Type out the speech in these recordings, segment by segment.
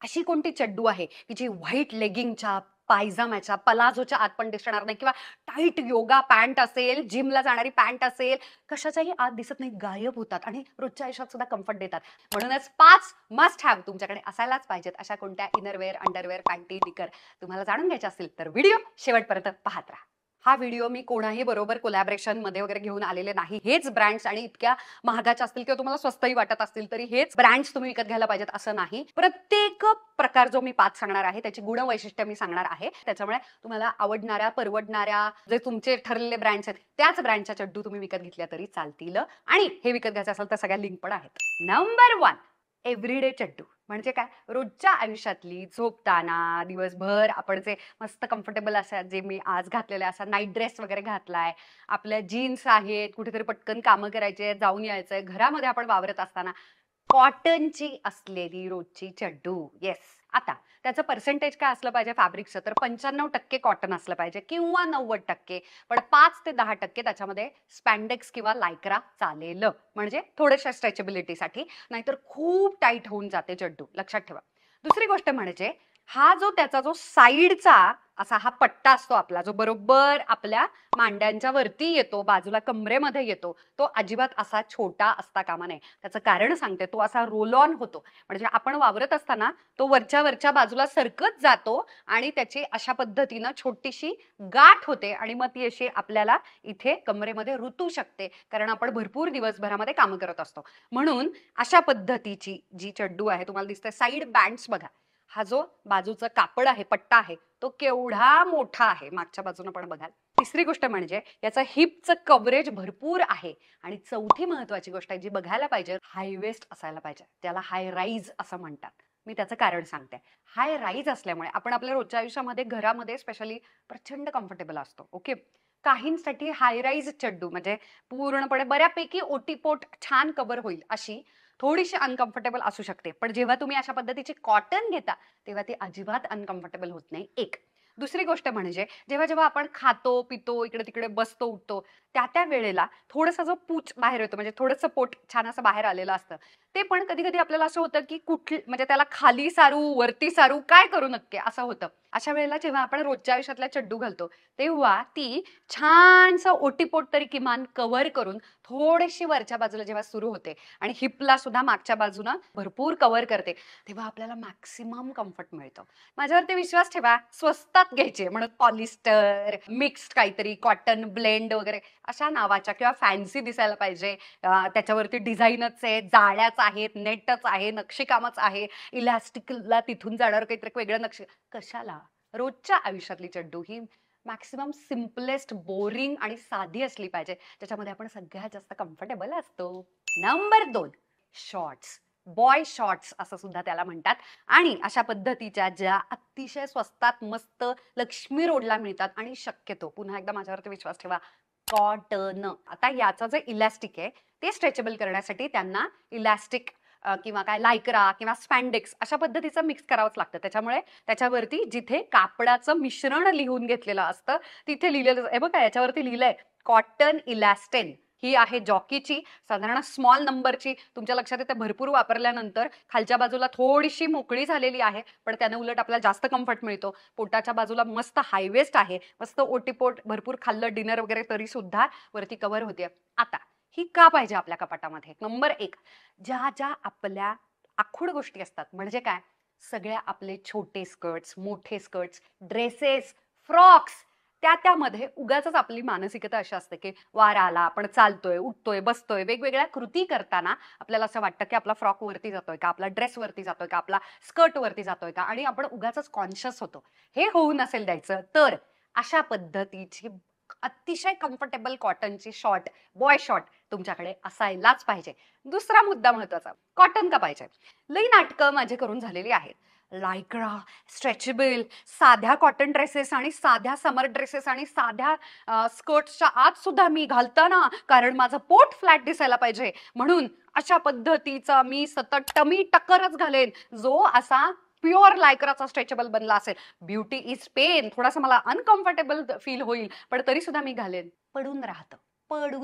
अशी कोणती चड्डू आहे की जी व्हाईट लेगिंगच्या, पायजाम्याच्या, पलाझोच्या आत पण दिसणार नाही किंवा टाईट योगा पॅन्ट असेल, जिमला जाणारी पॅन्ट असेल, कशाच्याही आत दिसत नाही, गायब होतात आणि रोजच्या आयुष्यात सुद्धा कम्फर्ट देतात. म्हणूनच 5 मस्ट हॅव तुमच्याकडे असायलाच पाहिजेत अशा कोणत्या इनरवेअर, अंडरवेअर, पॅन्टी, निकर तुम्हाला जाणून घ्यायचे असतील तर व्हिडिओ शेवटपर्यंत पाहत राहा. हा व्हिडिओ मी कोणाही बरोबर कोलॅबरेशन मध्ये वगैरे घेऊन आलेले नाही. हेच ब्रँड्स आणि इतक्या महागाच्या असतील किंवा तुम्हाला स्वस्तही वाटत असतील तरी हेच ब्रँड्स तुम्ही विकत घ्यायला पाहिजेत असं नाही. प्रत्येक प्रकार जो मी 5 सांगणार आहे त्याची गुणवैशिष्ट्य मी सांगणार आहे. त्याच्यामुळे तुम्हाला आवडणाऱ्या, परवडणाऱ्या जे तुमचे ठरलेले ब्रँड्स आहेत त्याच ब्रँडच्या चड्डू तुम्ही विकत घेतल्या तरी चालतील. आणि हे विकत घ्यायचं असेल तर सगळ्या लिंक पण आहेत. नंबर 1 एव्हरीडे चड्डू. म्हणजे काय, रोजच्या आयुष्यातली झोपताना दिवसभर आपण जे मस्त कम्फर्टेबल अशा, जे मी आज घातलेले असा नाईट ड्रेस वगैरे घातलाय, आपल्या जीन्स आहेत, कुठेतरी पटकन कामं करायचे, जाऊन यायचंय, घरामध्ये आपण वावरत असताना कॉटनची असलेली रोजची चड्डू. येस. आता त्याचं पर्सेंटेज काय असलं पाहिजे फॅब्रिकचं, तर 95% कॉटन असलं पाहिजे किंवा 90%. पण 5 ते 10% त्याच्यामध्ये स्पॅन्डेक्स किंवा लायक्रा चालेल, म्हणजे थोड्याशा स्ट्रेचेबिलिटीसाठी. नाहीतर खूप टाईट होऊन जाते चड्डू, लक्षात ठेवा. दुसरी गोष्ट म्हणजे हा जो त्याचा जो साईडचा असा हा पट्टा असतो आपला, जो बरोबर आपल्या मांड्यांच्या वरती येतो, बाजूला कमरेमध्ये येतो, तो अजिबात असा छोटा असता कामा नये. त्याचं कारण सांगते, तो असा रोल ऑन होतो. म्हणजे आपण वावरत असताना तो वरच्या बाजूला सरकत जातो आणि त्याची अशा पद्धतीनं छोटीशी गाठ होते आणि मग ती अशी आपल्याला इथे कमरेमध्ये रुतू शकते, कारण आपण भरपूर दिवसभरामध्ये कामं करत असतो. म्हणून अशा पद्धतीची जी चड्डू आहे, तुम्हाला दिसते साईड बँड्स बघा. हा जो बाजूचा कापड आहे, पट्टा आहे, तो केवढा मोठा आहे, मागच्या बाजूने पण बघाल. तिसरी गोष्ट म्हणजे याचा हिपचं कव्हरेज भरपूर आहे. आणि चौथी महत्वाची गोष्ट आहे जी बघायला पाहिजे, हाय वेस्ट असायला पाहिजे. त्याला हाय राईज असं म्हणतात. मी त्याचं कारण सांगते. हाय राईज असल्यामुळे आपण आपल्या रोजच्या आयुष्यामध्ये, घरामध्ये स्पेशली प्रचंड कम्फर्टेबल असतो. ओके. काहींसाठी हाय राईज चड्डू म्हणजे पूर्णपणे बऱ्यापैकी ओटीपोट छान कव्हर होईल अशी थोडीशी अनकम्फर्टेबल असू शकते. पण जेव्हा तुम्ही अशा पद्धतीची कॉटन घेता तेव्हा ती अजिबात अनकम्फर्टेबल होत नाही. एक. दुसरी गोष्ट म्हणजे जेव्हा जेव्हा आपण खातो, पितो, इकडे तिकडे बसतो, उठतो, त्या वेळेला थोडासा जो पूच बाहेर येतो, म्हणजे थोडंसं पोट छान असं बाहेर आलेलं असतं. ते पण कधी-कधी आपल्याला असं होतं की म्हणजे त्याला खाली सारू, वरती सारू, काय करू नक्की असं होतं. अशा वेळेला जेव्हा आपण रोजच्या आयुष्यातल्या चड्डू घालतो तेव्हा ती छानसं ओटीपोट तरी किमान कव्हर करून थोडीशी वरच्या बाजूला जेव्हा सुरू होते आणि हिपला सुद्धा मागच्या बाजूनं भरपूर कव्हर करते, तेव्हा आपल्याला मॅक्सिमम कम्फर्ट मिळतं. माझ्यावरती विश्वास ठेवा, स्वस्तात घ्यायचे म्हणून पॉलिस्टर, मिक्स्ड काहीतरी कॉटन ब्लेंड वगैरे अशा नावाच्या किंवा फॅन्सी दिसायला पाहिजे, त्याच्यावरती डिझाईनच आहे, जाळ्याच आहेत, नेटच आहे, नक्षीकामच आहे, इलास्टिकला तिथून जाणार काहीतरी वेगळं नक्षी, कशाला? रोजच्या आयुष्यातली चड्डू ही मॅक्सिमम सिम्पलेस्ट, बोरिंग आणि साधी असली पाहिजे, ज्याच्यामध्ये आपण सगळ्यात जास्त कम्फर्टेबल असतो. Number 2 shorts. बॉय शॉर्ट्स असं सुद्धा त्याला म्हणतात. आणि अशा पद्धतीच्या ज्या अतिशय स्वस्तात मस्त लक्ष्मी रोडला मिळतात आणि शक्यतो पुन्हा एकदा माझ्यावरती विश्वास ठेवा, कॉटन. आता याचं जे इलास्टिक आहे ते स्ट्रेचेबल करण्यासाठी त्यांना इलास्टिक किंवा काय लायक्रा किंवा स्पॅन्डेक्स अशा पद्धतीचं मिक्स करावंच लागतं. त्याच्यामुळे त्याच्यावरती जिथे कापडाचं मिश्रण लिहून घेतलेलं असतं तिथे लिहिलेलं हे बघा, याच्यावरती लिहिलंय कॉटन इलास्टेन. ही आहे जॉकीची, साधारण स्मॉल नंबरची. तुमच्या लक्षात येते भरपूर वापरल्यानंतर खालच्या बाजूला थोडीशी मोकळी झालेली आहे, पण त्याने उलट आपल्याला जास्त कम्फर्ट मिळतो. पोटाच्या बाजूला मस्त हायवेस्ट आहे, मस्त ओटीपोट, भरपूर खाल्लं डिनर वगैरे तरी सुद्धा वरती कव्हर होते. आता ही का पाहिजे आपल्या कपाटामध्ये? नंबर 1, ज्या ज्या आपल्या आखूड गोष्टी असतात, म्हणजे काय, सगळ्या आपले छोटे स्कर्ट्स, मोठे स्कर्ट्स, ड्रेसेस, फ्रॉक्स, त्यामध्ये उगाचच आपली मानसिकता अशी असते की वारा आला, आपण चालतोय, उठतोय, बसतोय, वेगवेगळ्या कृती करताना आपल्याला असं वाटतं की आपला फ्रॉक वरती जातोय का, आपला ड्रेस वरती जातोय का, आपला स्कर्ट वरती जातोय का, आणि आपण उगाचच कॉन्शियस होतो. हे होऊ नसेल द्यायचं तर अशा पद्धतीची अतिशय कम्फर्टेबल कॉटनची शॉर्ट, बॉय शॉर्ट तुमच्याकडे असायलाच पाहिजे. दुसरा मुद्दा महत्वाचा, कॉटन का पाहिजे? लई नाटकं माझे करून झालेली आहेत. लायक्रा, स्ट्रेचेबल, साध्या कॉटन ड्रेसेस आणि साध्या समर ड्रेसेस आणि साध्या स्कर्ट्सच्या आत सुद्धा मी घालताना, कारण माझं पोट फ्लॅट दिसायला पाहिजे म्हणून अशा पद्धतीचा मी सतत टमी टक्करच घालेन, जो असा प्युअर लायक्राचा स्ट्रेचेबल बनला असेल. ब्युटी इज पेन, थोडासा मला अनकम्फर्टेबल फील होईल, पण तरी सुद्धा मी घालेन. पडून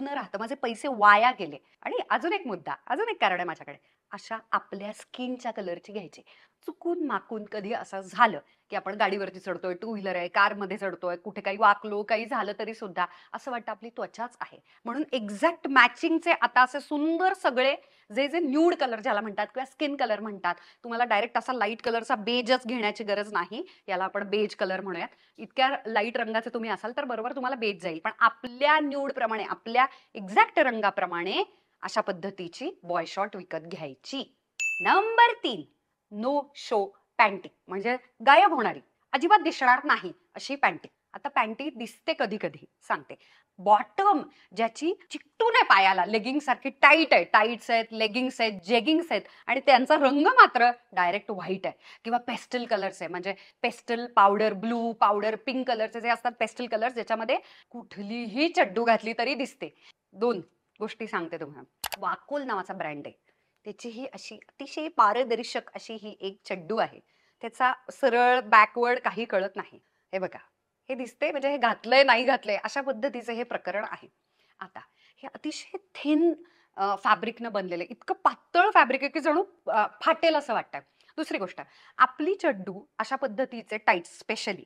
राहतं, माझे पैसे वाया गेले. आणि अजून एक मुद्दा, अजून एक कारण आहे माझ्याकडे, अशा आपल्या स्किनच्या कलरची घ्यायची. चुकून माकून कधी असं झालं की आपण गाडीवरती चढतोय, टू व्हीलर आहे, कारमध्ये चढतोय, कुठे काही वाकलो, काही झालं तरी सुद्धा असं वाटतं आपली त्वचाच आहे. म्हणून एक्झॅक्ट मॅचिंगचे आता असे सुंदर सगळे जे जे न्यूड कलर ज्याला म्हणतात किंवा स्किन कलर म्हणतात, तुम्हाला डायरेक्ट असा लाईट कलरचा बेजच घेण्याची गरज नाही. याला आपण बेज कलर म्हणूयात. इतक्या लाईट रंगाचे तुम्ही असाल तर बरोबर तुम्हाला बेज जाईल. पण आपल्या न्यूड प्रमाणे, आपल्या एक्झॅक्ट रंगाप्रमाणे अशा पद्धतीची बॉय शॉर्ट विकत घ्यायची. नंबर 3, नो शो पॅन्टी, म्हणजे गायब होणारी, अजिबात दिसणार नाही अशी पॅन्टी. आता पॅन्टी दिसते कधी कधी, सांगते. बॉटम ज्याची चिकटून आहे पायाला, लेगिंग सारखी टाईट आहे, टाईट्स आहेत, लेगिंग्स आहेत, जेगिंग्स आहेत, आणि त्यांचा रंग मात्र डायरेक्ट व्हाईट आहे किंवा पेस्टल कलर्स आहे, म्हणजे pastel powder blue, powder pink कलरचे जे असतात पेस्टल कलर्स, ज्याच्यामध्ये कुठलीही चड्डू घातली तरी दिसते. 2 गोष्टी सांगते तुम्हाला. वाकोल नावाचा ब्रँड आहे, त्याची ही अशी अतिशय पारदर्शक अशी ही एक चड्डू आहे. त्याचा सरळ बॅकवर्ड काही कळत नाही. हे बघा, हे दिसते, म्हणजे हे घातलंय नाही घातलंय अशा पद्धतीचं हे प्रकरण आहे. आता हे अतिशय थिन फॅब्रिकनं बनलेलं आहे, इतकं पातळ फॅब्रिक आहे की जणू फाटेल असं वाटतं. दुसरी गोष्ट, आपली चड्डू अशा पद्धतीचे टाईट, स्पेशली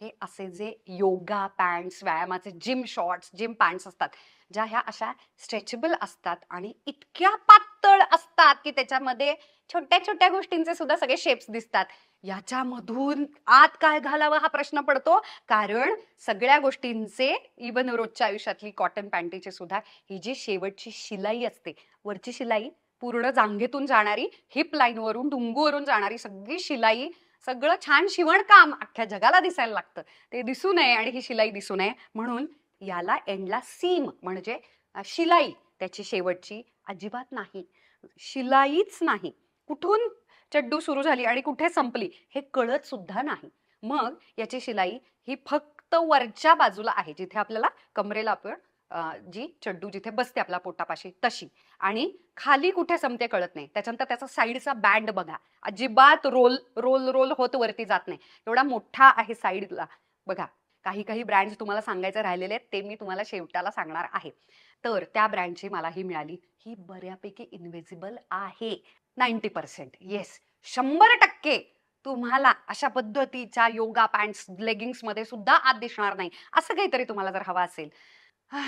हे असे जे योगा पॅन्ट्स, व्यायामाचे जिम शॉर्ट्स, जिम पॅन्ट्स असतात, ज्या ह्या अशा स्ट्रेचेबल असतात आणि इतक्या पातळ असतात की त्याच्यामध्ये छोट्या छोट्या गोष्टींचे सुद्धा सगळे शेप्स दिसतात. याच्यामधून आत काय घालावं हा प्रश्न पडतो, कारण सगळ्या गोष्टींचे, इवन रोजच्या आयुष्यातली कॉटन पॅन्टीची सुद्धा ही जी शेवटची शिलाई असते, वरची शिलाई पूर्ण जांघेतून जाणारी, हिप लाईन वरून टुंगूवरून जाणारी सगळी शिलाई, सगळं छान शिवणकाम अख्ख्या जगाला दिसायला लागतं. ते दिसू नये आणि ही शिलाई दिसू नये म्हणून याला एंडला सीम, म्हणजे शिलाई त्याची शेवटची अजिबात नाही, शिलाईच नाही. कुठून चड्डू सुरू झाली आणि कुठे संपली हे कळत सुद्धा नाही. मग याची शिलाई ही फक्त वरच्या बाजूला आहे, जिथे आपल्याला कमरेला आपण जी चड्डू जिथे बसते आपल्या पोटापाशी तशी, आणि खाली कुठे संपते कळत नाही. त्याच्यानंतर त्याचा साईडचा बँड बघा, अजिबात रोल रोल रोल होत वरती जात नाही, एवढा मोठा आहे साईडला. बघा, काही काही ब्रँड्स तुम्हाला सांगायचे राहिलेले आहेत, ते मी तुम्हाला शेवटाला सांगणार आहे. तर त्या ब्रँडची मला ही मिळाली, ही बऱ्यापैकी इनव्हिजिबल आहे. 90%, येस, 100% तुम्हाला अशा पद्धतीच्या योगा पॅन्ट्स, लेगिंग्स मध्ये सुद्धा आत दिसणार नाही. असं काहीतरी तुम्हाला जर हवा असेल,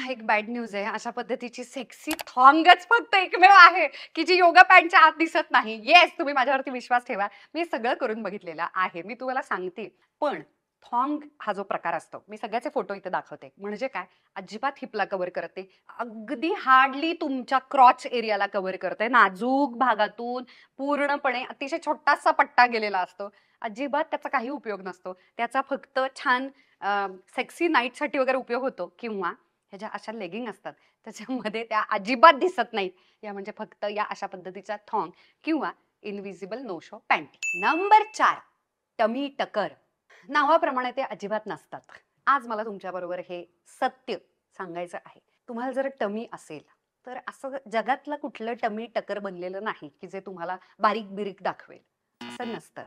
एक बॅड न्यूज आहे, अशा पद्धतीची सेक्सी थॉंगच फक्त एकमेव आहे की जी योगा पॅन्टच्या आत दिसत नाही. येस, तुम्ही माझ्यावरती विश्वास ठेवा, मी सगळं करून बघितलेलं आहे, मी तुम्हाला सांगते. पण थॉंग हा जो प्रकार असतो, मी सगळ्याचे फोटो इथे दाखवते, म्हणजे काय, अजिबात हिपला कव्हर करते, अगदी हार्डली तुमच्या क्रॉच एरियाला कव्हर करते, नाजूक भागातून पूर्णपणे अतिशय छोटासा पट्टा गेलेला असतो, अजिबात त्याचा काही उपयोग नसतो. त्याचा फक्त छान सेक्सी नाईटसाठी वगैरे उपयोग होतो, किंवा ह्या ज्या अशा लेगिंग असतात त्याच्यामध्ये त्या अजिबात दिसत नाहीत. या म्हणजे फक्त या अशा पद्धतीच्या थॉंग किंवा invisible no show pant. Number 4, tummy tucker. नावाप्रमाणे ते अजिबात नसतात. आज मला तुमच्या बरोबर हे सत्य सांगायचं आहे. तुम्हाला जर टमी असेल तर असं जगातलं कुठलं टमी टकर बनलेलं नाही की जे तुम्हाला बारीक बिरीक दाखवेल, असं नसतं.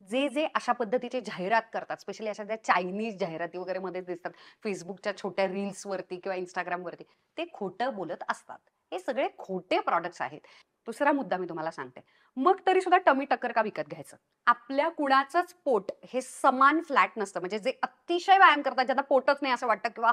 जे जे अशा पद्धतीचे जाहिरात करतात, स्पेशली अशा ज्या चायनीज जाहिराती वगैरे मध्ये दिसतात फेसबुकच्या छोट्या रील्स वरती किंवा इंस्टाग्राम वरती, ते खोटं बोलत असतात. हे सगळे खोटे प्रॉडक्ट्स आहेत. दुसरा मुद्दा मी तुम्हाला सांगते, मग तरी सुद्धा टमी टक्कर का विकत घ्यायचं? आपल्या कुणाचंच पोट हे समान फ्लॅट नसतं. म्हणजे जे अतिशय व्यायाम करतात, ज्यांना पोटच नाही असं वाटतं, किंवा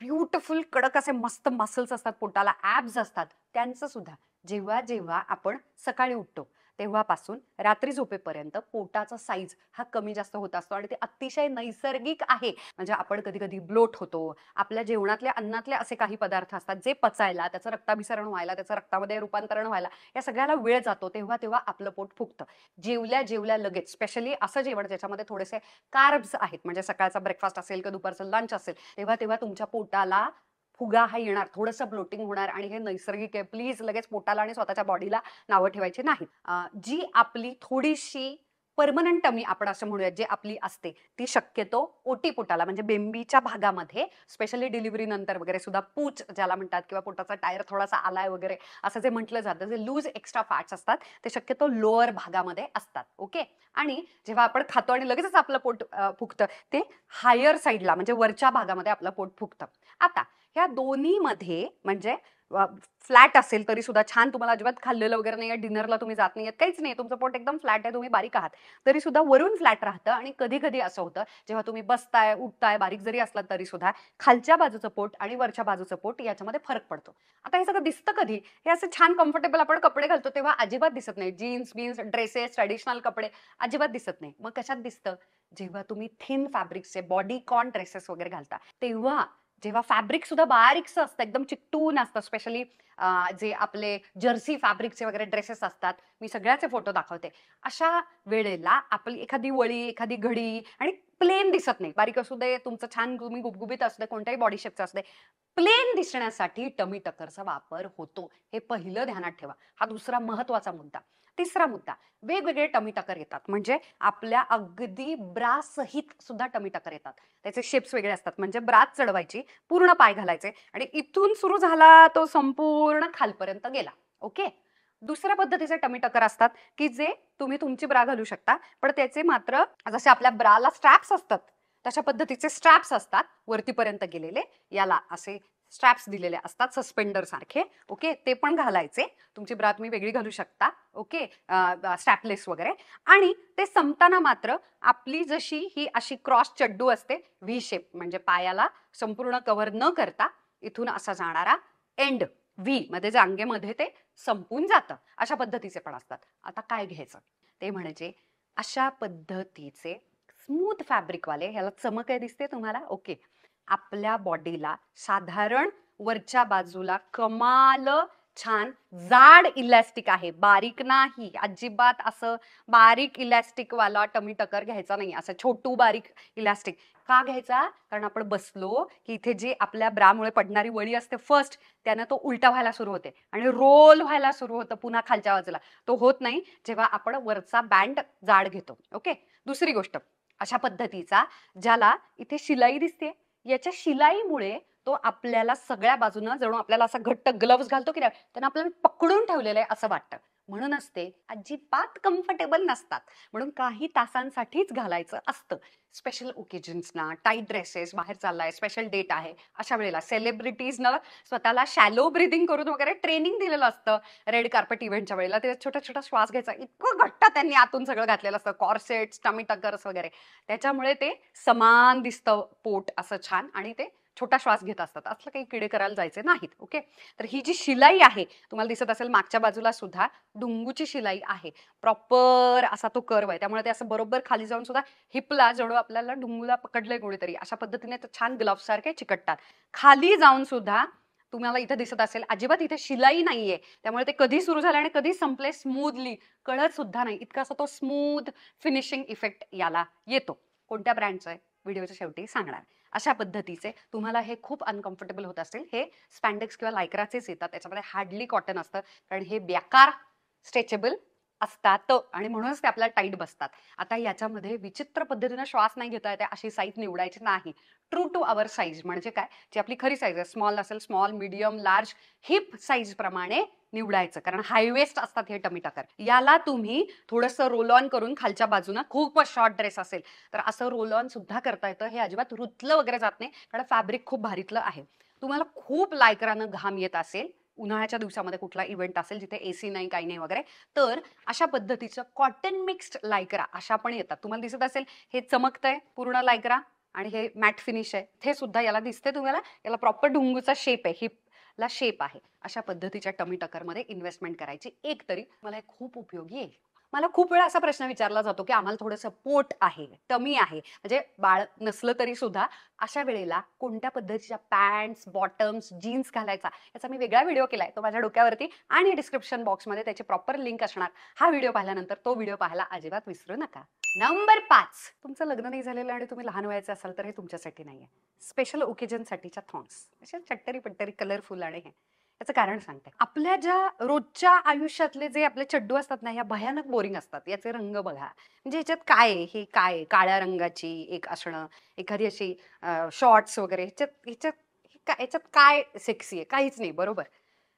ब्युटिफुल कडक असे मस्त मसल्स असतात, पोटाला ॲब्स असतात, त्यांचं सुद्धा जेव्हा जेव्हा आपण सकाळी उठतो तेव्हापासून रात्री झोपेपर्यंत पोटाचा साईज हा कमी जास्त होत असतो, आणि ते अतिशय नैसर्गिक आहे. म्हणजे आपण कधी कधी ब्लोट होतो, आपल्या जेवणातल्या अन्नातले असे काही पदार्थ असतात जे पचायला, त्याचं रक्ताभिसरण व्हायला, त्याचं रक्तामध्ये रूपांतरण व्हायला या सगळ्याला वेळ जातो, तेव्हा तेव्हा आपलं पोट फुगतं. जेवल्या जेवल्या लगेच, स्पेशली असं जेवण ज्याच्यामध्ये थोडेसे कार्ब्स आहेत, म्हणजे सकाळचा ब्रेकफास्ट असेल किंवा दुपारचं लंच असेल, तेव्हा तेव्हा तुमच्या पोटाला फुगा हा येणार, थोडंसं ब्लोटिंग होणार, आणि हे नैसर्गिक आहे. प्लीज लगेच पोटाला आणि स्वतःच्या बॉडीला नावं ठेवायची नाहीत. जी आपली थोडीशी परमनंट टमी आपण असं म्हणूयात, जे आपली असते, ती शक्यतो ओटीपोटाला, म्हणजे बेंबीच्या भागामध्ये, स्पेशली डिलिव्हरी नंतर वगैरे सुद्धा पूच ज्याला म्हणतात, किंवा पोटाचा टायर थोडासा आलाय वगैरे असं जे म्हटलं जातं, जे लूज एक्स्ट्रा फॅट्स असतात ते शक्यतो लोअर भागामध्ये असतात. ओके, आणि जेव्हा आपण खातो आणि लगेचच आपलं पोट फुगतं, ते हायर साईडला, म्हणजे वरच्या भागामध्ये आपलं पोट फुगतं. आता ह्या दोन्हीमध्ये, म्हणजे फ्लॅट असेल तरी सुद्धा छान, तुम्हाला अजिबात खाल्लेलं वगैरे नाहीये, डिनरला तुम्ही जात नाहीयेत, काहीच नाही, तुमचं पोट एकदम फ्लॅट आहे, तुम्ही बारीक आहात, तरी सुद्धा वरून फ्लॅट राहतं. आणि कधी कधी असं होतं जेव्हा तुम्ही बसताय उठताय बारीक जरी असलात तरी सुद्धा खालच्या बाजूचं पोट आणि वरच्या बाजूचं पोट याच्यामध्ये फरक पडतो. आता हे सगळं दिसतं कधी? हे असं छान कम्फर्टेबल आपण कपडे घालतो तेव्हा अजिबात दिसत नाही. जीन्स बीन्स ड्रेसेस ट्रेडिशनल कपडे अजिबात दिसत नाही. मग कशात दिसतं? जेव्हा तुम्ही थिन फॅब्रिकचे बॉडीकॉन ड्रेसेस वगैरे घालता तेव्हा, जेव्हा फॅब्रिक सुद्धा बारीकसं असतं, एकदम चिकटून असतं, स्पेशली जे आपले जर्सी फॅब्रिकचे वगैरे ड्रेसेस असतात, मी सगळ्याचे फोटो दाखवते. अशा वेळेला आपली एखादी वळी, एखादी घडी आणि प्लेन दिसत नाही, बारीक असू दे, तुमचं छान तुम्ही गुबगुबीत असू दे, कोणत्याही बॉडी शेपचं असू दे, प्लेन दिसण्यासाठी टमी टक्करचा वापर होतो. हे पहिलं ध्यानात ठेवा. हा दुसरा महत्वाचा मुद्दा. तिसरा मुद्दा, वेगवेगळे टमी टक्कर येतात, म्हणजे आपल्या अगदी ब्रा सहित सुद्धा टमी टक्कर येतात. त्याचे शेप्स वेगळे असतात, म्हणजे ब्राच चढवायची, पूर्ण पाय घालायचे आणि इथून सुरू झाला तो संपूर्ण खालपर्यंत गेला. ओके. दुसऱ्या पद्धतीचे टमी टक्कर असतात की जे तुम्ही तुमची ब्रा घालू शकता, पण त्याचे मात्र जसे आपल्या ब्राला स्ट्रॅप्स असतात तशा पद्धतीचे स्ट्रॅप्स असतात वरतीपर्यंत गेलेले, याला असे स्ट्रॅप्स दिलेले असतात सस्पेंडर सारखे. ओके. ते पण घालायचे. तुमची ब्रा तुम्ही वेगळी घालू शकता. ओके. स्ट्रॅपलेस वगैरे. आणि ते संपताना मात्र आपली जशी ही अशी क्रॉस चड्डू असते व्ही शेप, म्हणजे पायाला संपूर्ण कव्हर न करता इथून असा जाणारा एंड व्ही मध्ये जांगेमध्ये ते संपून जातं, अशा पद्धतीचे पण असतात. आता काय घ्यायचं ते म्हणजे अशा पद्धतीचे स्मूथ फॅब्रिकवाले, ह्याला चमक आहे दिसते तुम्हाला? ओके. आपल्या बॉडीला साधारण वरच्या बाजूला कमाल छान जाड इलॅस्टिक आहे, बारीक नाही अजिबात. असं बारीक इलॅस्टिक वाला टमी टकर घ्यायचा नाही, असं छोटू बारीक इलॅस्टिक. का घ्यायचा? कारण आपण बसलो की इथे जी आपल्या ब्रामुळे पडणारी वळी असते फर्स्ट, त्यानं तो उलटा व्हायला सुरू होते आणि रोल व्हायला सुरू होतं पुन्हा खालच्या बाजूला. तो होत नाही जेव्हा आपण वरचा बँड जाड घेतो. ओके. दुसरी गोष्ट, अशा पद्धतीचा ज्याला इथे शिलाई दिसते, याच्या शिलाईमुळे तो आपल्याला सगळ्या बाजूनं जणू आपल्याला असा घट्ट ग्लव्स घालतो की नाही, त्यांना आपल्याला पकडून ठेवलेलं आहे असं वाटतं. म्हणूनच ते अजिबात कम्फर्टेबल नसतात. म्हणून काही तासांसाठीच घालायचं असतं. स्पेशल ओकेजन्सना, टाईट ड्रेसेस, बाहेर चाललाय, स्पेशल डेट आहे, अशा वेळेला सेलिब्रिटीजनं स्वतःला शॅलो ब्रिदिंग करून वगैरे ट्रेनिंग दिलेलं असतं. रेड कार्पेट इव्हेंटच्या वेळेला ते छोटा छोटा श्वास घ्यायचा, इतकं घट्ट त्यांनी आतून सगळं घातलेलं असतं, कॉर्सेट्स टमी टक्कर्स वगैरे. त्याच्यामुळे ते समान दिसतं पोट असं छान, आणि ते छोटा श्वास घेत असतात. असलं काही किडे करायला जायचे नाहीत. ओके. तर ही जी शिलाई आहे तुम्हाला दिसत असेल मागच्या बाजूला सुद्धा डुंगूची शिलाई आहे, प्रॉपर असा तो कर्व आहे, त्यामुळे ते असं बरोबर खाली जाऊन सुद्धा हिपला जणू आपल्याला डुंगूला पकडलंय कोणीतरी अशा पद्धतीने ते छान ग्लव्स सारखे चिकटतात. खाली जाऊन सुद्धा तुम्हाला इथे दिसत असेल अजिबात इथे शिलाई नाहीये, त्यामुळे ते कधी सुरू झाले आणि कधी संपले स्मूथली कळत सुद्धा नाही, इतका असा तो स्मूथ फिनिशिंग इफेक्ट याला येतो. कोणत्या ब्रँडचा आहे व्हिडिओच्या शेवटी सांगणार. अशा पद्धतीचे तुम्हाला हे खूप अनकम्फर्टेबल होत असेल, हे स्पॅन्डेक्स किंवा लायक्राचेच येतात, त्याच्यामध्ये हार्डली कॉटन असतं, कारण हे बेकार स्ट्रेचेबल असतात आणि म्हणूनच ते आपल्याला टाईट बसतात. आता याच्यामध्ये विचित्र पद्धतीने श्वास नाही घेता येते अशी साईज निवडायची नाही. ट्रू टू अवर साईज म्हणजे काय, जी आपली खरी साईज आहे, स्मॉल असेल small, medium, large, heap size प्रमाणे निवडायचं, कारण हायवेस्ट असतात हे टमी टकर. याला तुम्ही थोडंसं रोल ऑन करून खालच्या बाजूनं, खूप शॉर्ट ड्रेस असेल तर असं रोल ऑन सुद्धा करता येतं. हे अजिबात रुतलं वगैरे जात नाही, कारण फॅब्रिक खूप भारीतलं आहे. तुम्हाला खूप लायक्रानं घाम येत असेल, उन्हाळ्याच्या दिवसामध्ये कुठला इव्हेंट असेल जिथे एसी नाही काही नाही वगैरे, तर अशा पद्धतीचं कॉटन मिक्स्ड लायक्रा अशा पण येतात. तुम्हाला दिसत असेल हे चमकतंय पूर्ण लायक्रा आणि हे मॅट फिनिश आहे, हे सुद्धा याला दिसते तुम्हाला, याला प्रॉपर डुंगूचा शेप आहे, हिपला शेप आहे. अशा पद्धतीच्या टमी टकरमध्ये इन्व्हेस्टमेंट करायची एक तरी मला हे खूप उपयोगी येईल. मला खूप वेळा असा प्रश्न विचारला जातो की आम्हाला थोडंसं पोट आहे, टमी आहे, म्हणजे बाळ नसलं तरी सुद्धा अशा वेळेला कोणत्या पद्धतीच्या पॅन्ट्स, बॉटम्स, जीन्स घालायचा, याचा मी वेगळा व्हिडिओ केलाय, तो माझ्या डोक्यावरती आणि डिस्क्रिप्शन बॉक्समध्ये त्याची प्रॉपर लिंक असणार. हा व्हिडिओ पाहिल्यानंतर तो व्हिडिओ पाहायला अजिबात विसरू नका. नंबर 5, तुमचं लग्न नाही झालेलं आणि तुम्ही लहान वयाचे असाल तर हे तुमच्यासाठी नाहीये. स्पेशल ओकेजनसाठीच्या थॉंग्स, अशा चट्टरी पट्टरी कलरफुल आणि हे, याचं कारण सांगते. आपल्या ज्या रोजच्या आयुष्यातले जे आपले चड्डू असतात ना, ह्या भयानक बोरिंग असतात. याचे रंग बघा, म्हणजे ह्याच्यात काय आहे, हे काय आहे? काळ्या रंगाची एक असणं, एखादी अशी शॉर्ट्स वगैरे, ह्याच्यात काय सेक्सी आहे? काहीच नाही, बरोबर.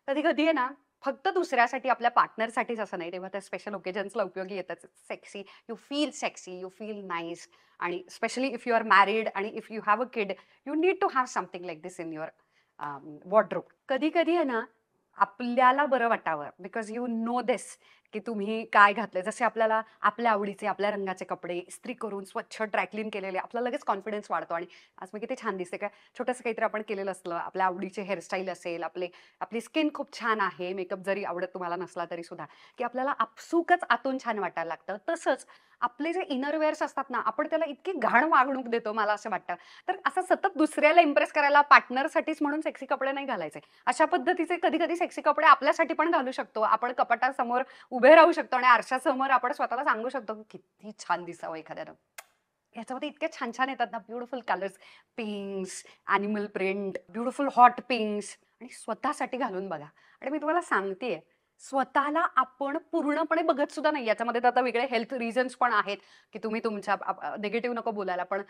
कधी कधी आहे ना, फक्त दुसऱ्यासाठी, आपल्या पार्टनरसाठीच असं नाही, तेव्हा त्या स्पेशल ओकेजन्सला उपयोगी येतात. Sexy, you feel sexy, you feel nice. आणि specially if you are married आणि if you have a kid, you need to have something like this in your wardrobe. कधी कधी आहे ना, आपल्याला बरं वाटावं, बिकॉज यू नो दिस की तुम्ही काय घातलंय. जसे आपल्याला आपल्या आवडीचे, आपल्या रंगाचे कपडे इस्त्री करून स्वच्छ ड्रायक्लीन केलेले, आपला लगेच कॉन्फिडन्स वाढतो आणि आज मी किती छान दिसते. काय छोटंसं काहीतरी आपण केलेलं असलं, आपल्या आवडीचे हेअरस्टाईल असेल, आपली स्किन खूप छान आहे, मेकअप जरी आवडत तुम्हाला नसला तरी सुद्धा, की आपल्याला आपसुकच आतून छान वाटायला लागतं. तसंच आपले जे इनर वेअर्स असतात ना, आपण त्याला इतकी घाण वागणूक देतो, मला असं वाटतं. तर असं सतत दुसऱ्याला इम्प्रेस करायला पार्टनरसाठीच म्हणून सेक्सी कपडे नाही घालायचे. अशा पद्धतीचे कधी-कधी सेक्सी कपडे आपल्यासाठी पण घालू शकतो. आपण कपाटासमोर उभे राहू शकतो आणि आरशासमोर आपण स्वतःला सांगू शकतो, की किती छान दिसावं एखाद्यानं. ह्याच्यामध्ये इतके छान-छान येतात ना, beautiful colours, पिंक्स, animal print, beautiful hot पिंक्स आणि स्वतःसाठी घालून बघा. आणि मी तुम्हाला सांगतेय, स्वतःला आपण पूर्णपणे बघत सुद्धा नाही. याच्यामध्ये तर आता वेगळे हेल्थ रिझन्स पण आहेत, की तुम्ही तुमच्या निगेटिव्ह नको बोलायला, पण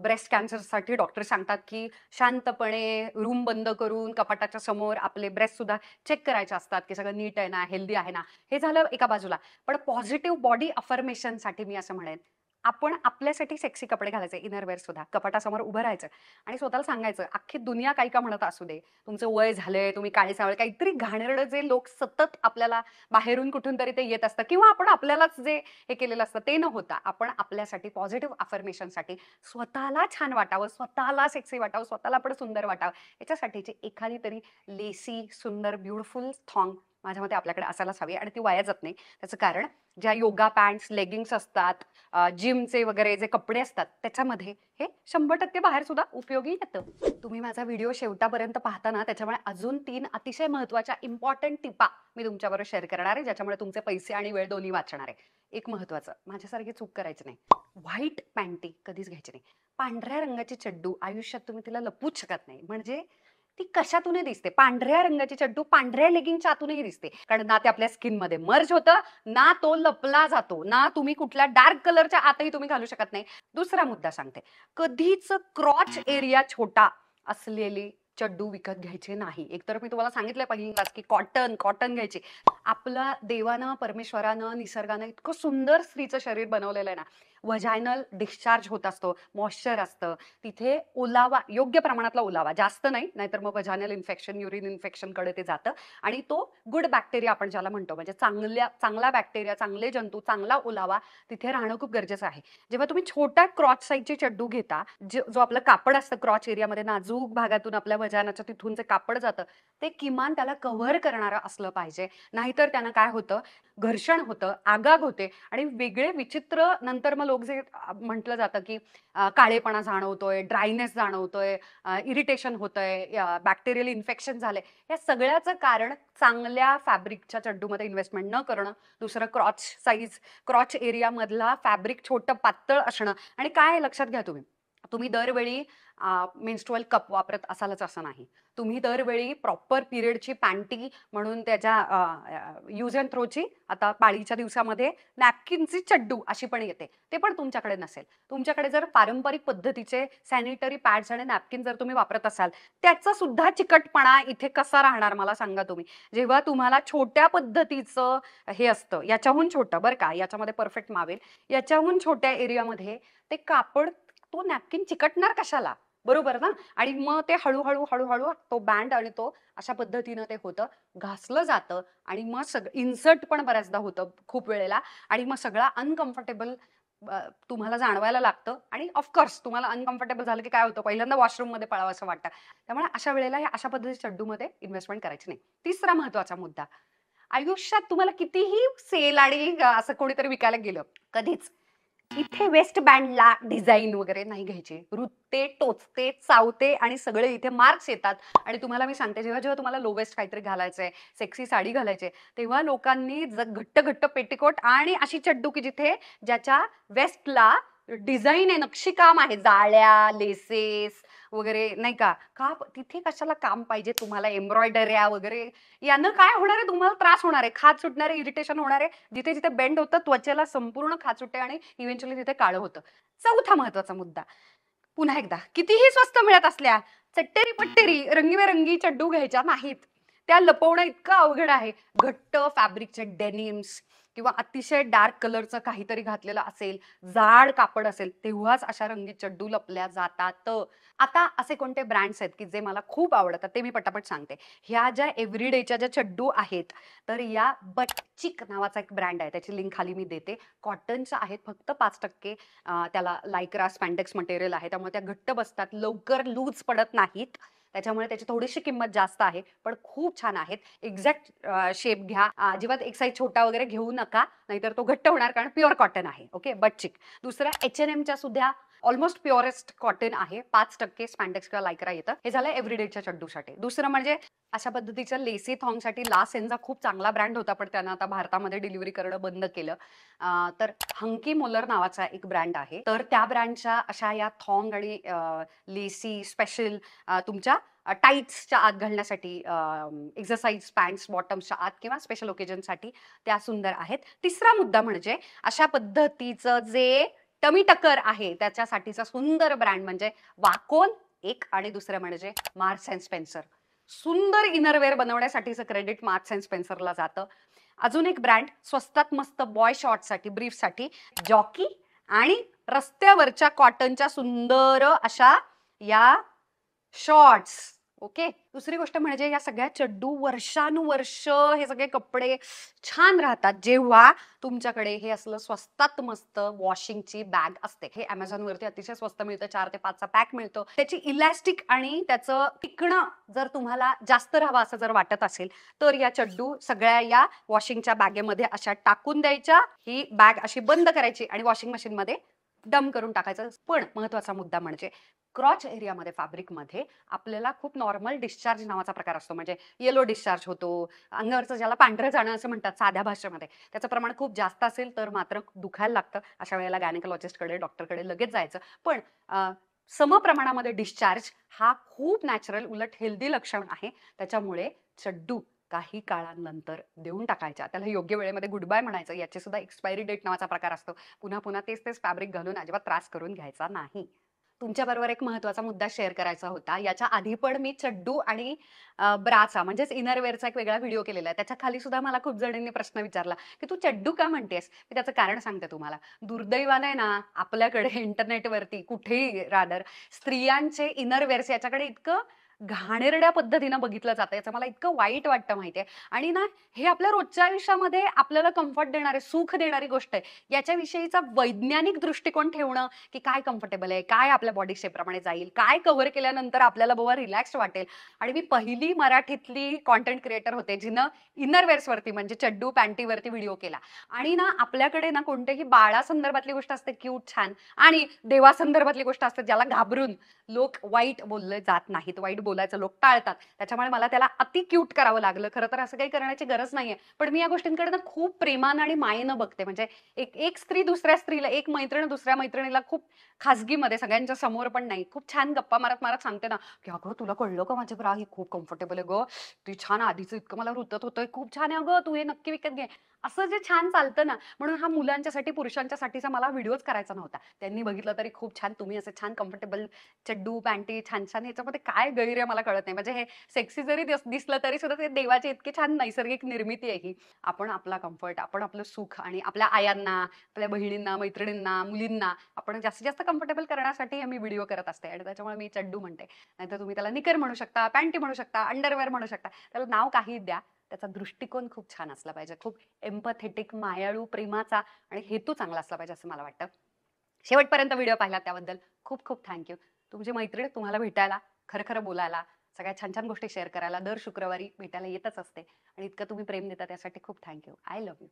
ब्रेस्ट कॅन्सरसाठी डॉक्टर सांगतात, की शांतपणे रूम बंद करून कपाटाच्या समोर आपले ब्रेस्ट सुद्धा चेक करायचे असतात, की सगळं नीट आहे ना, हेल्दी आहे ना. हे झालं एका बाजूला. पण पॉझिटिव्ह बॉडी अफर्मेशनसाठी मी असं म्हणेन, आपण आपल्यासाठी सेक्सी कपडे घालायचे, इनरवेअर सुद्धा. कपाटासमोर उभं राहायचं आणि स्वतःला सांगायचं, अख्खी दुनिया काही का म्हणत असू दे. तुमचं वय झालंय, तुम्ही काळी-सावळे काहीतरी घाणेरडं जे लोक सतत आपल्याला बाहेरून कुठून तरी ते येत असतं किंवा आपण आपल्यालाच जे हे केलेलं असतं ते न होता, आपण आपल्यासाठी पॉझिटिव्ह अफर्मेशनसाठी स्वतःला छान वाटावं, स्वतःला सेक्सी वाटावं, स्वतःला पण सुंदर वाटावं, याच्यासाठीची एखादी तरी लेसी, सुंदर, ब्युटिफुल थॉंग माझ्या मते आपल्याकडे असायलाच हवी आणि ती वाया जात नाही. त्याचं कारण ज्या योगा पॅन्ट्स, लेगिंग्स असतात, जिमचे वगैरे जे कपडे असतात, त्याच्यामध्ये हे 100% बाहेर सुद्धा उपयोगी येतं. तुम्ही माझा व्हिडिओ शेवटापर्यंत पाहता ना, त्याच्यामुळे अजून 3 अतिशय महत्त्वाच्या इम्पोर्टंट टिपा मी तुमच्याबरोबर शेअर करणार आहे, ज्याच्यामुळे तुमचे पैसे आणि वेळ दोन्ही वाचणार आहे. एक महत्त्वाचं, माझ्यासारखी चूक करायची नाही. व्हाईट पॅन्टी कधीच घ्यायची नाही. पांढऱ्या रंगाची चड्डू आयुष्यात तुम्ही तिला लपवूच शकत नाही. म्हणजे ती कशातूनही दिसते. पांढऱ्या रंगाची चड्डू पांढऱ्या लेगिंगच्या आतूनही दिसते. कारण ना ते आपल्या स्किनमध्ये मर्ज होतं, ना तो लपला जातो, ना तुम्ही कुठल्या डार्क कलरच्या आतही तुम्ही घालू शकत नाही. दुसरा मुद्दा सांगते. कधीच क्रॉच एरिया छोटा असलेली चड्डू विकत घ्यायचे नाही. एकतर मी तुम्हाला सांगितलंय पहिल्यांदाच, की कॉटन घ्यायची. आपला देवानं, परमेश्वरानं, निसर्गानं इतकं सुंदर स्त्रीचं शरीर बनवलेलं आहे ना, व्हजायनल डिस्चार्ज होत असतो, मॉइश्चर असतं. तिथे ओलावा, योग्य प्रमाणातला ओलावा, जास्त नाही, नाहीतर मग व्हजायनल इन्फेक्शन, युरिन इन्फेक्शनकडे ते जातं आणि तो गुड बॅक्टेरिया आपण ज्याला म्हणतो, म्हणजे चांगला बॅक्टेरिया, चांगले जंतू, चांगला ओलावा तिथे राहणं खूप गरजेचं आहे. जेव्हा तुम्ही छोटा क्रॉच साईजची चड्डू घेता, जो आपलं कापड असतं क्रॉच एरियामध्ये, नाजूक भागातून आपल्या व्हजायनाच्या तिथून जे कापड जातं, ते किमान त्याला कव्हर करणारं असलं पाहिजे. नाहीतर त्यानं काय होतं, घर्षण होतं, आगाग होते आणि वेगळे विचित्र नंतर मग लोक जे म्हटलं जातं, की काळेपणा जाणवतोय, ड्रायनेस जाणवतोय, इरिटेशन होतंय, बॅक्टेरियल इन्फेक्शन झालंय. या सगळ्याचं कारण चांगल्या फॅब्रिकच्या चड्डूमध्ये इन्व्हेस्टमेंट न करणं. दुसरं क्रॉच एरियामधला फॅब्रिक छोटं पातळ असणं. आणि काय लक्षात घ्या तुम्ही, तुम्ही दरवेळी मेन्स्ट्रुअल कप वापरत असालच असं नाही. तुम्ही दरवेळी प्रॉपर पिरियडची पॅन्टी म्हणून त्याच्या यूज अँड थ्रोची आता पाळीच्या दिवसामध्ये नॅपकिनची चड्डू अशी पण येते. ते पण तुमच्याकडे नसेल. तुमच्याकडे जर पारंपरिक पद्धतीचे सॅनिटरी पॅड्स आणि नॅपकिन जर तुम्ही वापरत असाल, त्याचा सुद्धा चिकटपणा इथे कसा राहणार मला सांगा तुम्ही. जेव्हा तुम्हाला छोट्या पद्धतीचं हे असतं, याच्याहून छोटं बरं का, याच्यामध्ये परफेक्ट मावेल, याच्याहून छोट्या एरियामध्ये ते कापड, तो नॅपकिन चिकटणार कशाला? बरोबर ना? आणि मग ते हळू-हळू तो बँड आणि तो अशा पद्धतीनं ते होतं, घासलं जातं आणि मग इन्सर्ट पण बऱ्याचदा होतं खूप वेळेला आणि मग सगळा अनकम्फर्टेबल तुम्हाला जाणवायला लागतं आणि ऑफकोर्स तुम्हाला अनकम्फर्टेबल झालं की काय होतं, पहिल्यांदा वॉशरूममध्ये पळावंसं वाटतं. त्यामुळे अशा वेळेला हे अशा पद्धतीच्या चड्डूमध्ये इन्व्हेस्टमेंट करायची नाही. तिसरा महत्त्वाचा मुद्दा, आयुष्यात तुम्हाला कितीही सेल आणि असं कोणीतरी विकायला गेलं, कधीच इथे वेस्ट बँडला डिझाईन वगैरे नाही घ्यायची. रुतते, टोचते, चावते आणि सगळे इथे मार्क्स येतात. आणि तुम्हाला मी सांगते, जेव्हा तुम्हाला लो वेस्ट काहीतरी घालायचंय, सेक्सी साडी घालायची, तेव्हा लोकांनी घट्ट पेटिकोट आणि अशी चड्डू की ज्याच्या वेस्टला डिझाईन आहे, नक्षीकाम आहे, जाळ्या, लेसेस वगैरे नाही का. तिथे कशाला काम पाहिजे तुम्हाला, एम्ब्रॉयडऱ्या वगैरे. यानं काय होणार आहे, तुम्हाला त्रास होणार आहे, खाज सुटणार आहे, इरिटेशन होणार आहे. जिथे जिथे बेंड होतं त्वचेला संपूर्ण खाज सुटते आणि इव्हेंच्युअली तिथे काळं होतं. चौथा महत्वाचा मुद्दा, पुन्हा एकदा, कितीही स्वस्त मिळत असल्या चट्टेरी पट्टेरी रंगीबेरंगी चड्डू घ्यायच्या नाहीत. त्या लपवणं इतकं अवघड आहे. घट्ट फॅब्रिकचे डेनिम्स किंवा अतिशय डार्क कलरचं काहीतरी घातलेलं असेल, जाड कापड असेल, तेव्हाच अशा रंगीत चड्डू लपल्या जातात. आता असे कोणते ब्रँड्स आहेत की जे मला खूप आवडतात ते मी पटापट सांगते. ह्या ज्या एव्हरीडेच्या ज्या चड्डू आहेत, तर या बटचिक नावाचा एक ब्रँड आहे. त्याची लिंक खाली मी देते. कॉटनच्या आहेत, फक्त 5% त्याला लायक्रा स्पॅन्डेक्स मटेरियल आहे. त्यामुळे त्या घट्ट बसतात, लवकर लूज पडत नाहीत. त्याच्यामुळे त्याची थोडीशी किंमत जास्त आहे, पण खूप छान आहेत. एक्झॅक्ट शेप घ्या. अजिबात एक साईज छोटा वगैरे घेऊ नका, नाहीतर तो घट्ट होणार, कारण प्युअर कॉटन आहे. ओके, बटचिक. दुसरा H&Mच्या सुद्धा ऑलमोस्ट प्युअरेस्ट कॉटन आहे. 5% स्पॅन्डेक्स किंवा लायक्रा येतं. हे झालं एव्हरीडेच्या चड्डूसाठी. दुसरं म्हणजे अशा पद्धतीच्या लेसी थॉंगसाठी ला सेन्झा खूप चांगला ब्रँड होता, पण त्यानं आता भारतामध्ये डिलिव्हरी करणं बंद केलं. तर हंकी मोलर नावाचा एक ब्रँड आहे. तर त्या ब्रँडच्या अशा या थॉंग आणि लेसी स्पेशल तुमच्या टाईट्सच्या आत घालण्यासाठी, एक्सरसाइज पॅन्ट्स बॉटम्सच्या आत किंवा स्पेशल ओकेजनसाठी त्या सुंदर आहेत. तिसरा मुद्दा म्हणजे अशा पद्धतीचं जे टमी टकर आहे त्याच्यासाठीचा सुंदर ब्रँड म्हणजे वाकोन एक, आणि दुसरं म्हणजे मार्क्स अँड स्पेन्सर. सुंदर इनरवेअर बनवण्यासाठीचं क्रेडिट मार्क्स अँड स्पेन्सरला जातं. अजून एक ब्रँड स्वस्तात मस्त बॉय शॉर्टसाठी, ब्रीफसाठी जॉकी, आणि रस्त्यावरच्या कॉटनच्या सुंदर अशा या शॉर्ट्स. ओके. दुसरी गोष्ट म्हणजे या सगळ्या चड्डू वर्षानुवर्ष हे सगळे कपडे छान राहतात जेव्हा तुमच्याकडे हे असलं स्वस्तात मस्त वॉशिंगची बॅग असते. हे Amazon वरती अतिशय स्वस्त मिळतं. 4 ते 5 चा पॅक मिळतो. त्याची इलॅस्टिक आणि त्याचं टिकणं जर तुम्हाला जास्त राहावं असं जर वाटत असेल, तर या चड्डू सगळ्या या वॉशिंगच्या बॅगेमध्ये अशा टाकून द्यायच्या. ही बॅग अशी बंद करायची आणि वॉशिंग मशीनमध्ये डम करून टाकायचं. पण महत्वाचा मुद्दा म्हणजे क्रॉच एरियामध्ये फॅब्रिकमध्ये आपल्याला खूप नॉर्मल डिस्चार्ज नावाचा प्रकार असतो. म्हणजे येलो डिस्चार्ज होतो, अंगावरचं ज्याला पांढरं जाणं असं म्हणतात साध्या भाषेमध्ये, त्याचं प्रमाण खूप जास्त असेल तर मात्र दुखायला लागतं. अशा वेळेला गायनेकोलॉजिस्टकडे, डॉक्टरकडे लगेच जायचं. पण सम प्रमाणामध्ये डिस्चार्ज हा खूप नॅचरल, उलट हेल्दी लक्षण आहे. त्याच्यामुळे चड्डू काही काळानंतर देऊन टाकायच्या. त्याला योग्य वेळेमध्ये गुड बाय म्हणायचं. याची सुद्धा एक्सपायरी डेट नावाचा प्रकार असतो. पुन्हा पुन्हा तेच तेच फॅब्रिक घालून अजिबात त्रास करून घ्यायचा नाही. तुमच्याबरोबर एक महत्त्वाचा मुद्दा शेअर करायचा होता. याच्या आधी पण मी चड्डू आणि ब्राचा म्हणजेच इनरवेअरचा एक वेगळा व्हिडिओ केलेला आहे. त्याच्या खाली सुद्धा मला खूप जणांनी प्रश्न विचारला, की "तू चड्डू का म्हणतेस?" मी त्याचं कारण सांगते तुम्हाला. दुर्दैवाने ना, आपल्याकडे इंटरनेटवरती कुठेही रादर स्त्रियांचे इनरवेअर्स याच्याकडे इतकं घाणेरड्या पद्धतीनं बघितलं जातं. याचं मला इतकं वाईट वाटतं माहिती आहे. आणि ना, हे आपल्या रोजच्या आयुष्यामध्ये आपल्याला कम्फर्ट देणारे, सुख देणारी गोष्ट आहे. याच्याविषयीचा वैज्ञानिक दृष्टिकोन ठेवणं, की काय कम्फर्टेबल आहे, काय आपल्या बॉडी शेपप्रमाणे जाईल, काय कव्हर केल्यानंतर आपल्याला बाबा रिलॅक्स वाटेल. आणि मी पहिली मराठीतली कंटेंट क्रिएटर होते, जिनं इनरवेअर्सवरती म्हणजे चड्डू, पॅन्टीवरती व्हिडिओ केला. आणि ना, आपल्याकडे ना कोणत्याही बाळासंदर्भातली गोष्ट असते क्यूट, छान, आणि देवासंदर्भातली गोष्ट असते ज्याला घाबरून लोक वाईट बोलले जात नाहीत. वाईट बोलायचं लोक टाळतात. त्याच्यामुळे मला त्याला अति क्यूट करावं लागलं. खरं तर असं काही करण्याची गरज नाहीये. पण मी या गोष्टींकडे ना खूप प्रेमानं आणि मायेनं बघते. म्हणजे एक एक स्त्री दुसऱ्या स्त्रीला, एक मैत्रीण दुसऱ्या मैत्रिणीला खूप खाजगीमध्ये सगळ्यांच्या समोर पण नाही, खूप छान गप्पा मारत मारत सांगते ना, की "अगं तुला कळलं का माझी ब्रा ही खूप कम्फर्टेबल आहे गं. ती छान आधीचं इतकं मला रुतत होतं. खूप छान आहे अगं, तू हे नक्की विकत घे." असं जे छान चालतं ना, म्हणून हा मुलांच्यासाठी, पुरुषांच्यासाठीचा मला व्हिडिओच करायचा नव्हता. त्यांनी बघितलं तरी खूप छान, तुम्ही असे छान कम्फर्टेबल चड्डू, पॅन्टी छान-छान, ह्याच्यामध्ये काय गैर आहे मला कळत नाही. म्हणजे हे सेक्सी जरी दिसलं तरी सुद्धा ते देवाची इतकी छान नैसर्गिक निर्मिती आहे ही. आपण आपला कम्फर्ट, आपण आपलं सुख आणि आपल्या आयांना, आपल्या बहिणींना, मैत्रिणींना, मुलींना आपण जास्तीत जास्त कम्फर्टेबल करण्यासाठी मी व्हिडिओ करत असते, आणि त्याच्यामुळे मी चड्डू म्हणते. नाहीतर तुम्ही त्याला निकर म्हणू शकता, पॅन्टी म्हणू शकता, अंडरवेअर म्हणू शकता. त्याला नाव काही द्या. त्याचा दृष्टिकोन खूप छान असला पाहिजे. खूप एम्पॅथेटिक, मायाळू, प्रेमाचा आणि हेतू चांगला असला पाहिजे असं मला वाटतं. शेवटपर्यंत व्हिडिओ पाहिला त्याबद्दल खूप खूप थँक्यू. तुमची मैत्रीण तुम्हाला भेटायला, खरं-खरं बोलायला, सगळ्या छान-छान गोष्टी शेअर करायला दर शुक्रवारी भेटायला येतच असते, आणि इतकं तुम्ही प्रेम देता त्यासाठी खूप थँक्यू. I love you.